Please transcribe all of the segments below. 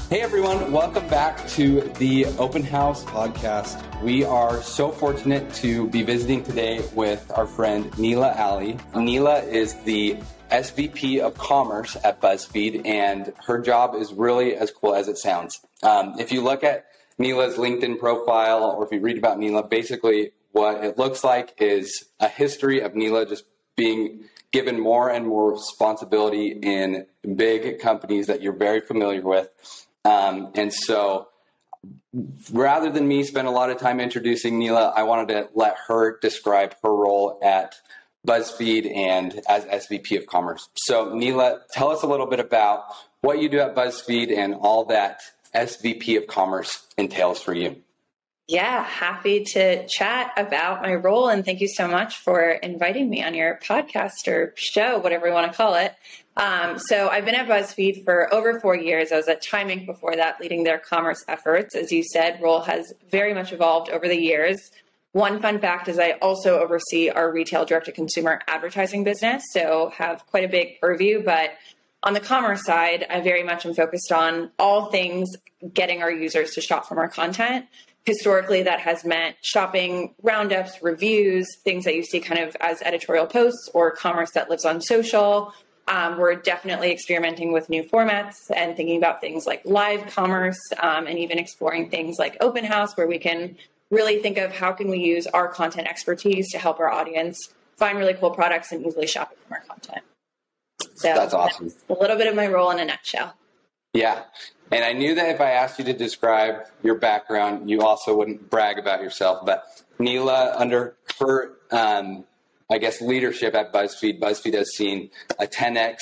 Hey everyone, welcome back to the Openhaus podcast. We are so fortunate to be visiting today with our friend Nilla Ali. Nilla is the SVP of Commerce at BuzzFeed, and her job is really as cool as it sounds. If you look at Nilla's LinkedIn profile, or if you read about Nilla, basically what it looks like is a history of Nilla just being given more and more responsibility in big companies that you're very familiar with. And so rather than me spend a lot of time introducing Nilla, I wanted to let her describe her role at BuzzFeed and as SVP of Commerce. So Nilla, tell us a little bit about what you do at BuzzFeed and all that SVP of Commerce entails for you. Yeah, happy to chat about my role. And thank you so much for inviting me on your podcast or show, whatever you want to call it. So I've been at BuzzFeed for over 4 years. I was at Time Inc. before that, leading their commerce efforts. As you said, role has very much evolved over the years. One fun fact is I also oversee our retail direct-to-consumer advertising business, so have quite a big purview. But on the commerce side, I very much am focused on all things getting our users to shop from our content. Historically, that has meant shopping roundups, reviews, things that you see kind of as editorial posts or commerce that lives on social. We're definitely experimenting with new formats and thinking about things like live commerce and even exploring things like Openhaus, where we can really think of how can we use our content expertise to help our audience find really cool products and easily shop it from our content. So that's awesome. That's a little bit of my role in a nutshell. Yeah. And I knew that if I asked you to describe your background, you also wouldn't brag about yourself. But Nilla, under her, leadership at BuzzFeed, BuzzFeed has seen a 10x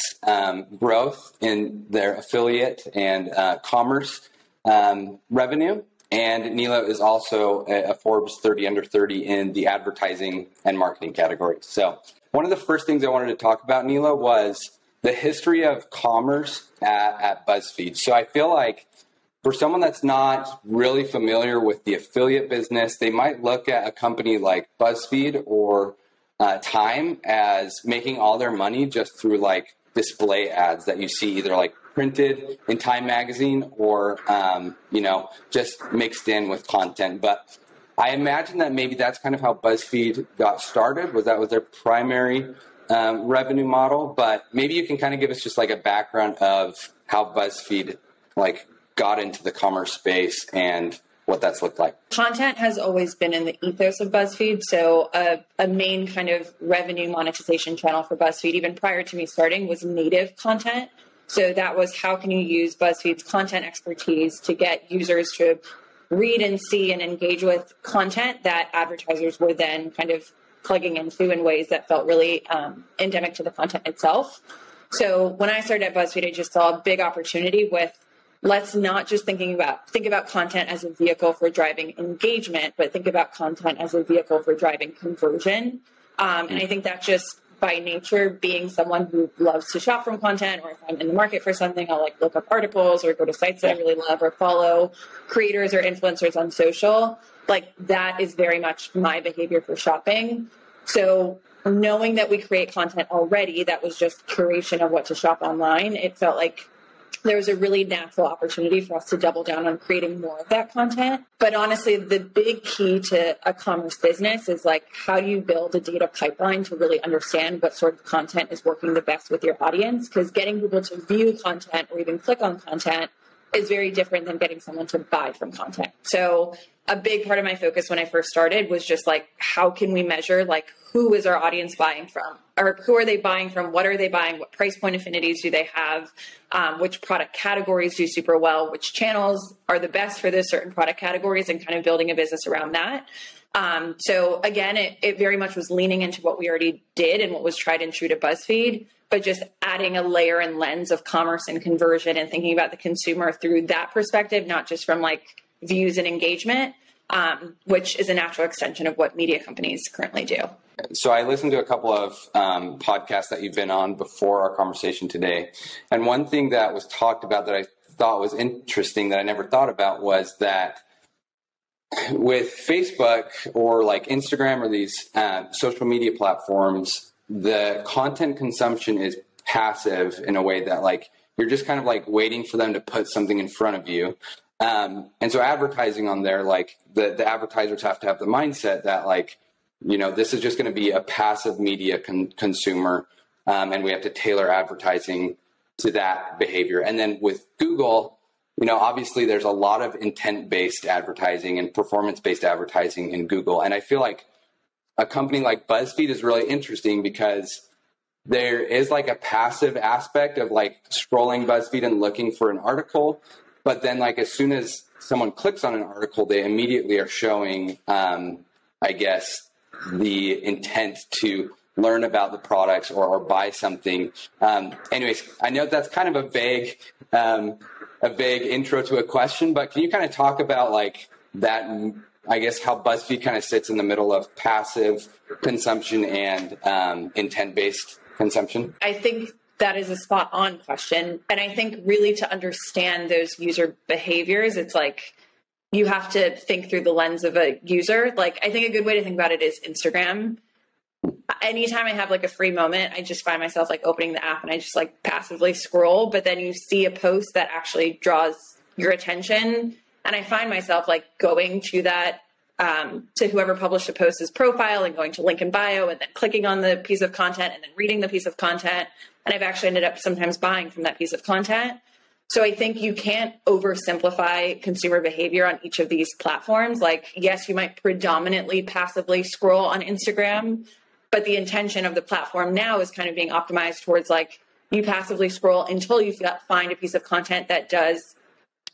growth in their affiliate and commerce revenue. And Nilla is also a Forbes 30 under 30 in the advertising and marketing category. So one of the first things I wanted to talk about, Nilla, was the history of commerce at BuzzFeed. So I feel like for someone that's not really familiar with the affiliate business, they might look at a company like BuzzFeed or Time as making all their money just through like display ads that you see either like printed in Time magazine or, just mixed in with content. But I imagine that maybe that's kind of how BuzzFeed got started, was their primary revenue model. But maybe you can kind of give us just like a background of how BuzzFeed got into the commerce space and what that's looked like. Content has always been in the ethos of BuzzFeed. So a main kind of revenue monetization channel for BuzzFeed, even prior to me starting, was native content. So that was how can you use BuzzFeed's content expertise to get users to read and see and engage with content that advertisers were then kind of plugging into in ways that felt really endemic to the content itself. So when I started at BuzzFeed, I just saw a big opportunity with let's not just think about content as a vehicle for driving engagement, but think about content as a vehicle for driving conversion. And I think that just by nature, being someone who loves to shop from content, or if I'm in the market for something, I'll look up articles or go to sites that I really love or follow creators or influencers on social. That is very much my behavior for shopping. So knowing that we create content already, that was just curation of what to shop online, it felt like there was a really natural opportunity for us to double down on creating more of that content. But honestly, the big key to a commerce business is how do you build a data pipeline to really understand what sort of content is working the best with your audience? Because getting people to view content or even click on content is very different than getting someone to buy from content. So a big part of my focus when I first started was just how can we measure who is our audience buying from, or who are they buying from? What are they buying? What price point affinities do they have? Which product categories do super well? Which channels are the best for those certain product categories, and kind of building a business around that. So again, it very much was leaning into what we already did and what was tried and true to BuzzFeed, but just adding a layer and lens of commerce and conversion and thinking about the consumer through that perspective, not just from views and engagement, which is a natural extension of what media companies currently do. So I listened to a couple of podcasts that you've been on before our conversation today. And one thing that was talked about that I thought was interesting that I never thought about was that with Facebook or Instagram or these social media platforms, the content consumption is passive in a way that you're just kind of like waiting for them to put something in front of you. And so advertising on there, like the advertisers have to have the mindset that like, this is just going to be a passive media consumer. And we have to tailor advertising to that behavior. And then with Google, obviously there's a lot of intent-based advertising and performance-based advertising in Google. And I feel like a company like BuzzFeed is really interesting because there is like a passive aspect of like scrolling BuzzFeed and looking for an article. But then like as soon as someone clicks on an article, they immediately are showing, I guess, the intent to learn about the products or buy something. Anyways, I know that's kind of a vague intro to a question, but can you kind of talk about like that, I guess, how BuzzFeed kind of sits in the middle of passive consumption and intent-based consumption? I think that is a spot on question. And I think really to understand those user behaviors, it's like you have to think through the lens of a user. Like I think a good way to think about it is Instagram. Anytime I have like a free moment, I just find myself like opening the app and I just like passively scroll, but then you see a post that actually draws your attention. And I find myself like going to that, to whoever published a post's profile and going to link in bio and then clicking on the piece of content and then reading the piece of content. And I've actually ended up sometimes buying from that piece of content. So I think you can't oversimplify consumer behavior on each of these platforms. Like, yes, you might predominantly passively scroll on Instagram, but the intention of the platform now is kind of being optimized towards like you passively scroll until you find a piece of content that does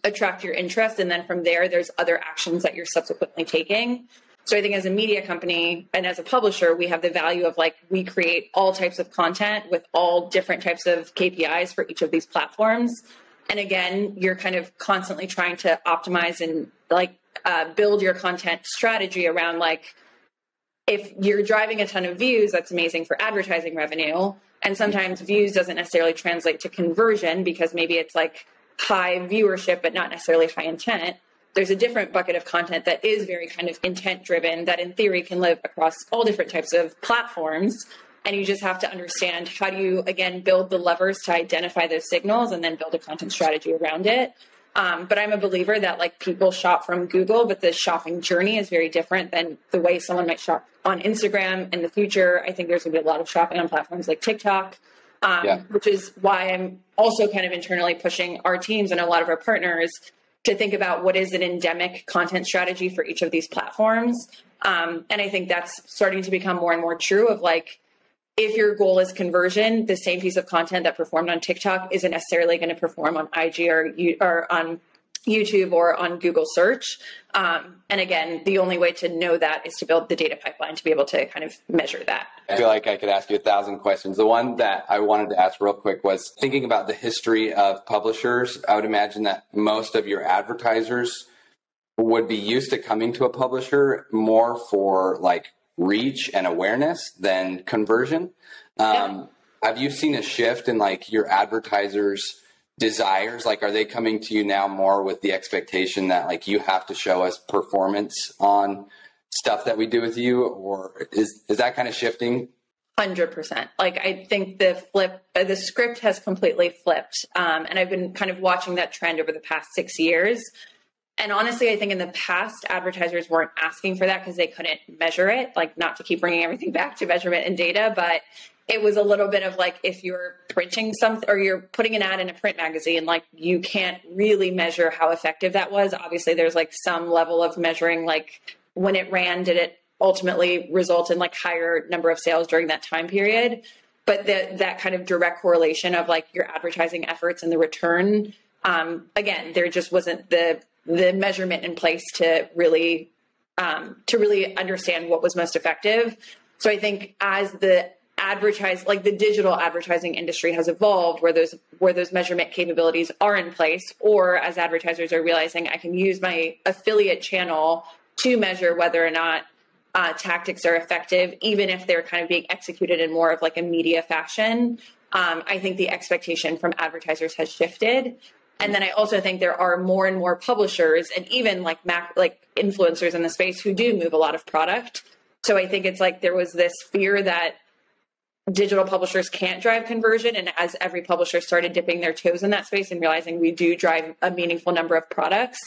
attract your interest. And then from there, there's other actions that you're subsequently taking. So I think as a media company and as a publisher, we have the value of like, we create all types of content with all different types of KPIs for each of these platforms. And again, you're kind of constantly trying to optimize and like build your content strategy around like, if you're driving a ton of views, that's amazing for advertising revenue. And sometimes views doesn't necessarily translate to conversion because maybe it's like high viewership, but not necessarily high intent. There's a different bucket of content that is very kind of intent driven that in theory can live across all different types of platforms. And you just have to understand how do you, again, build the levers to identify those signals and then build a content strategy around it. But I'm a believer that like people shop from Google, but the shopping journey is very different than the way someone might shop on Instagram. In the future, I think there's going to be a lot of shopping on platforms like TikTok, which is why I'm also kind of internally pushing our teams and a lot of our partners to think about what is an endemic content strategy for each of these platforms. And I think that's starting to become more and more true of like, if your goal is conversion, the same piece of content that performed on TikTok isn't necessarily going to perform on IG or on YouTube or on Google search. And again, the only way to know that is to build the data pipeline to be able to kind of measure that. I feel like I could ask you 1,000 questions. The one that I wanted to ask real quick was thinking about the history of publishers. I would imagine that most of your advertisers would be used to coming to a publisher more for like reach and awareness than conversion. Have you seen a shift in like your advertisers' desires? Like, are they coming to you now more with the expectation that like you have to show us performance on stuff that we do with you, or is that kind of shifting? 100%. Like, I think the script has completely flipped. And I've been kind of watching that trend over the past 6 years. And honestly, I think in the past, advertisers weren't asking for that because they couldn't measure it, like not to keep bringing everything back to measurement and data, but it was a little bit of like, if you're printing something or you're putting an ad in a print magazine, like you can't really measure how effective that was. Obviously there's like some level of measuring, like when it ran, did it ultimately result in like higher number of sales during that time period? But that kind of direct correlation of like your advertising efforts and the return, again, there just wasn't the measurement in place to really understand what was most effective. So I think as the digital advertising industry has evolved, where those measurement capabilities are in place, or as advertisers are realizing I can use my affiliate channel to measure whether or not tactics are effective, even if they're kind of being executed in more of like a media fashion. I think the expectation from advertisers has shifted. And then I also think there are more and more publishers and even like influencers in the space who do move a lot of product. So I think it's like there was this fear that digital publishers can't drive conversion. And as every publisher started dipping their toes in that space and realizing we do drive a meaningful number of products,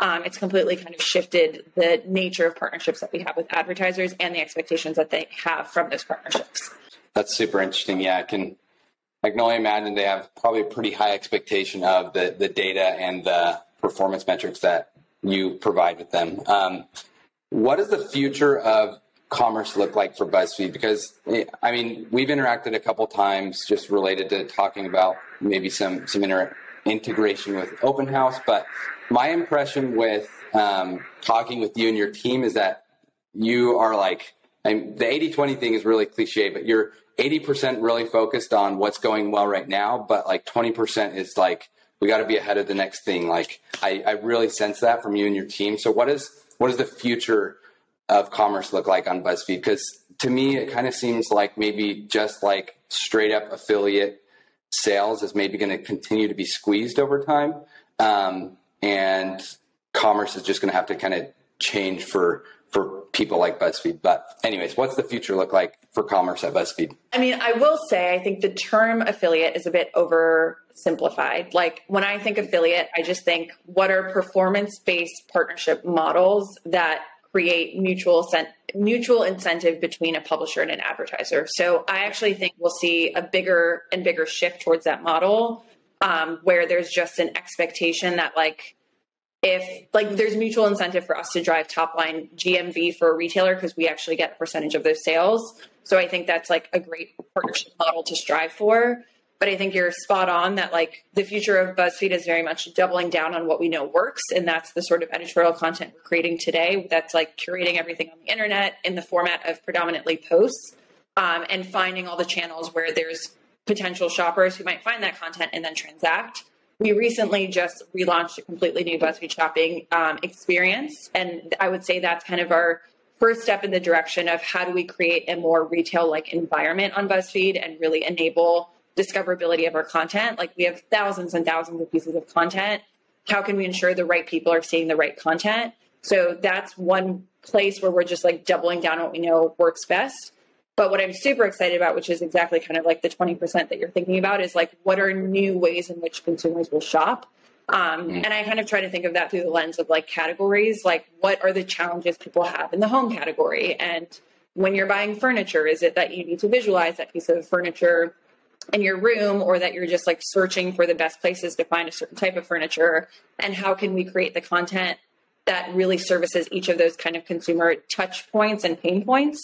it's completely kind of shifted the nature of partnerships that we have with advertisers and the expectations that they have from those partnerships. That's super interesting. Yeah, I can only imagine they have probably a pretty high expectation of the data and the performance metrics that you provide with them. What does the future of commerce look like for BuzzFeed? Because, I mean, we've interacted a couple times just related to talking about maybe some integration with Openhaus, but my impression with talking with you and your team is that you are like, the 80-20 thing is really cliche, but you're 80% really focused on what's going well right now, but like 20% is like, we got to be ahead of the next thing. Like I really sense that from you and your team. So what does the future of commerce look like on BuzzFeed? Because to me, it kind of seems like maybe just like straight up affiliate sales is maybe going to continue to be squeezed over time. And commerce is just going to have to kind of change for people like BuzzFeed. But anyways, what's the future look like for commerce at BuzzFeed? I mean, I will say, I think the term affiliate is a bit oversimplified. Like when I think affiliate, I just think what are performance-based partnership models that create mutual incentive between a publisher and an advertiser. So I actually think we'll see a bigger and bigger shift towards that model, where there's just an expectation that if there's mutual incentive for us to drive top line GMV for a retailer because we actually get a percentage of those sales. So I think that's like a great partnership model to strive for. But I think you're spot on that the future of BuzzFeed is very much doubling down on what we know works. And that's the sort of editorial content we're creating today. That's curating everything on the internet in the format of predominantly posts, and finding all the channels where there's potential shoppers who might find that content and then transact. We recently just relaunched a completely new BuzzFeed shopping experience. And I would say that's kind of our first step in the direction of how do we create a more retail-like environment on BuzzFeed and really enable discoverability of our content. We have thousands and thousands of pieces of content. How can we ensure the right people are seeing the right content? So that's one place where we're just doubling down on what we know works best. But what I'm super excited about, which is exactly kind of the 20% that you're thinking about, is what are new ways in which consumers will shop? And I kind of try to think of that through the lens of categories, what are the challenges people have in the home category? And when you're buying furniture, is it that you need to visualize that piece of furniture in your room, or that you're just searching for the best places to find a certain type of furniture? And how can we create the content that really services each of those kind of consumer touch points and pain points?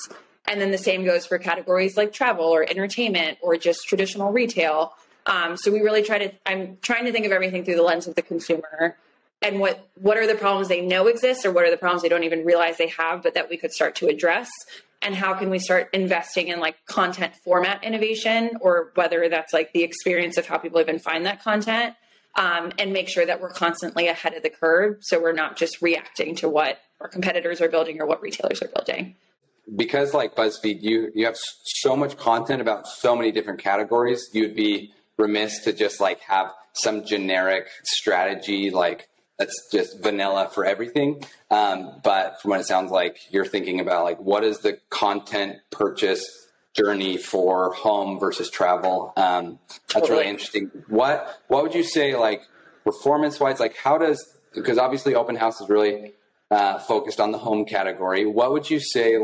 And then the same goes for categories like travel or entertainment or just traditional retail. So we really I'm trying to think of everything through the lens of the consumer and what are the problems they know exist, or what are the problems they don't even realize they have, but that we could start to address. And how can we start investing in content format innovation, or whether that's the experience of how people even find that content, and make sure that we're constantly ahead of the curve. So we're not just reacting to what our competitors are building or what retailers are building. Because BuzzFeed, you have so much content about so many different categories, you'd be remiss to just have some generic strategy, that's just vanilla for everything. But from what it sounds like, you're thinking about what is the content purchase journey for home versus travel? That's really interesting. What would you say, performance wise, because obviously Openhaus is really focused on the home category. What would you say,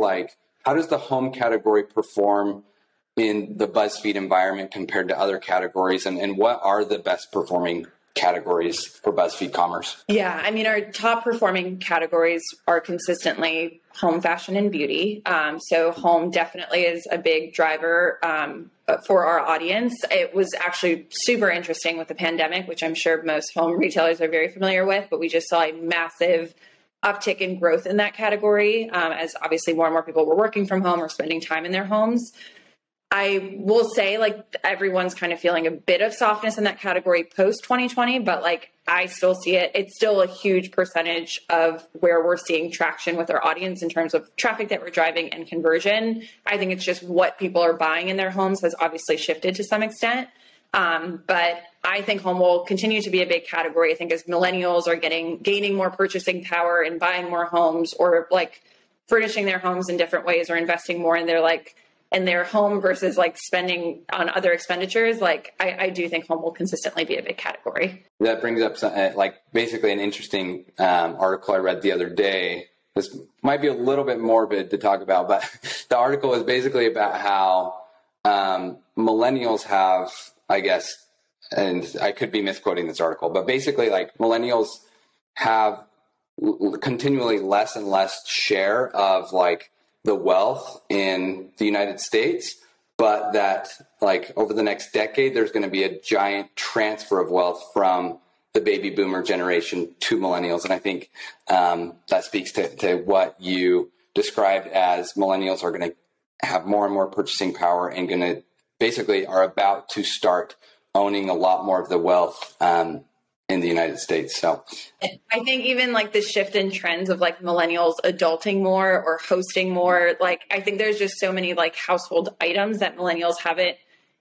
how does the home category perform in the BuzzFeed environment compared to other categories? And what are the best performing categories for BuzzFeed Commerce? Yeah, I mean, our top performing categories are consistently home, fashion, and beauty. So home definitely is a big driver for our audience. It was actually super interesting with the pandemic, which I'm sure most home retailers are very familiar with, but we just saw a massive uptick in growth in that category, as obviously more and more people were working from home or spending time in their homes. I will say everyone's kind of feeling a bit of softness in that category post 2020, but I still see it. It's still a huge percentage of where we're seeing traction with our audience in terms of traffic that we're driving and conversion. I think it's just what people are buying in their homes has obviously shifted to some extent. But I think home will continue to be a big category. I think as millennials are gaining more purchasing power and buying more homes, or furnishing their homes in different ways, or investing more in their in their home versus like spending on other expenditures, like I do think home will consistently be a big category. That brings up some, like basically an interesting article I read the other day. This might be a little bit morbid to talk about, but the article is basically about how millennials have, I guess, and I could be misquoting this article, but basically like millennials have continually less and less share of like the wealth in the United States, but that like over the next decade, there's going to be a giant transfer of wealth from the baby boomer generation to millennials. And I think that speaks to what you described as millennials are going to have more and more purchasing power and going to basically are about to start owning a lot more of the wealth in the United States. So I think even like the shift in trends of like millennials adulting more or hosting more, like I think there's just so many like household items that millennials haven't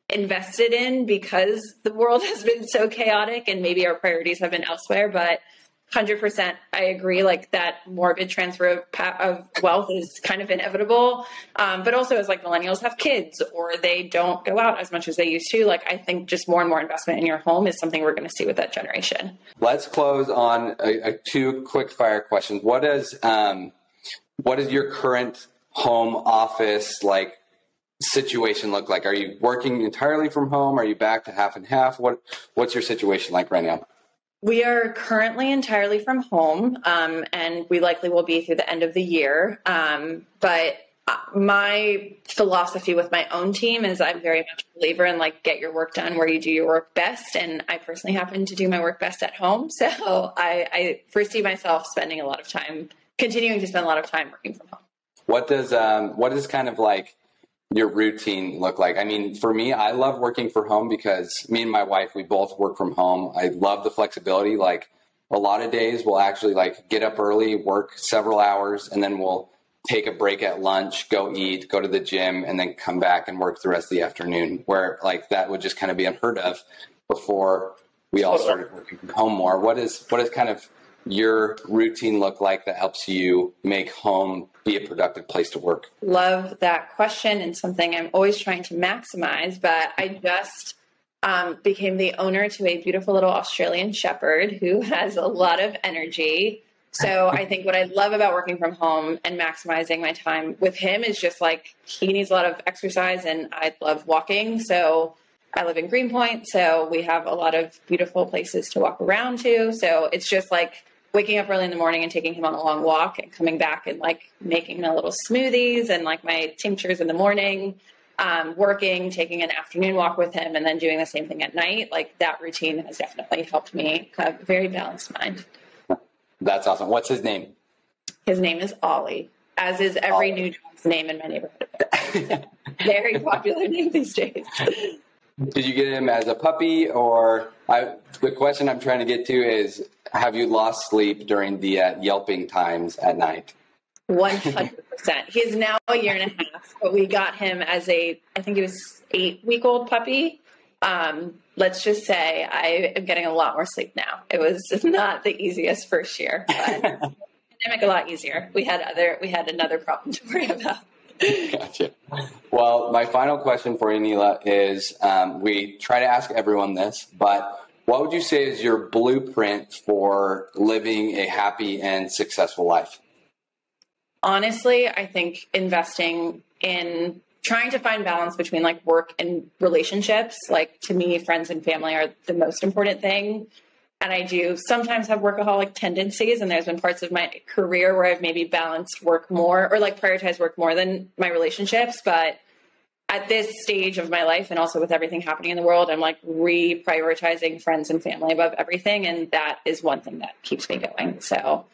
invested in because the world has been so chaotic and maybe our priorities have been elsewhere. But 100%, I agree. Like that morbid transfer of wealth is kind of inevitable. But also as like millennials have kids or they don't go out as much as they used to, like I think just more and more investment in your home is something we're going to see with that generation. Let's close on two quick fire questions. What is your current home office like situation look like? Are you working entirely from home? Are you back to half and half? What's your situation like right now? We are currently entirely from home, and we likely will be through the end of the year. But my philosophy with my own team is I'm very much a believer in like get your work done where you do your work best. And I personally happen to do my work best at home. So I foresee myself continuing to spend a lot of time working from home. What does kind of like your routine look like? I mean, for me, I love working from home because me and my wife, we both work from home. I love the flexibility. Like a lot of days we'll actually like get up early, work several hours, and then we'll take a break at lunch, go eat, go to the gym, and then come back and work the rest of the afternoon, where like that would just kind of be unheard of before we all started working from home more. What is kind of your routine look like that helps you make home be a productive place to work? Love that question and something I'm always trying to maximize, but I just became the owner to a beautiful little Australian Shepherd who has a lot of energy. So I think what I love about working from home and maximizing my time with him is just like he needs a lot of exercise and I love walking. So I live in Greenpoint, so we have a lot of beautiful places to walk around to. So it's just like waking up early in the morning and taking him on a long walk and coming back and like making my little smoothies and like my tinctures in the morning, working, taking an afternoon walk with him, and then doing the same thing at night. Like that routine has definitely helped me have a very balanced mind. That's awesome. What's his name? His name is Ollie, as is every new dog's name in my neighborhood. Very popular name these days. Did you get him as a puppy or the question I'm trying to get to is, have you lost sleep during the yelping times at night? 100%. He's now a year and a half, but we got him as I think he was 8-week-old puppy. Let's just say I am getting a lot more sleep now. It was not the easiest first year, but pandemic a lot easier. We had another problem to worry about. Gotcha. Well, my final question for you, Nilla, is we try to ask everyone this, but what would you say is your blueprint for living a happy and successful life? Honestly, I think investing in trying to find balance between like work and relationships. Like to me, friends and family are the most important thing. And I do sometimes have workaholic tendencies. And there's been parts of my career where I've maybe balanced work more or like prioritized work more than my relationships. But at this stage of my life and also with everything happening in the world, I'm like reprioritizing friends and family above everything. And that is one thing that keeps me going. So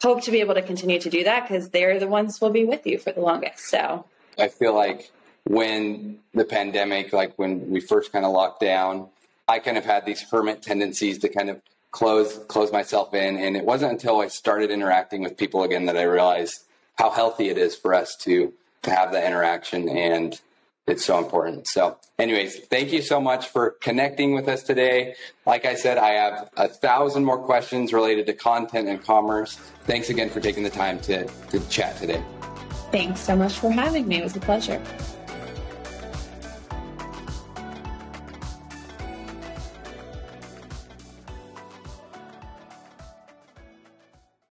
hope to be able to continue to do that because they're the ones who will be with you for the longest. So I feel like when the pandemic, like when we first kind of locked down, I kind of had these hermit tendencies to kind of close myself in. And it wasn't until I started interacting with people again that I realized how healthy it is for us to have that interaction. And it's so important. So anyways, thank you so much for connecting with us today. Like I said, I have 1,000 more questions related to content and commerce. Thanks again for taking the time to chat today. Thanks so much for having me. It was a pleasure.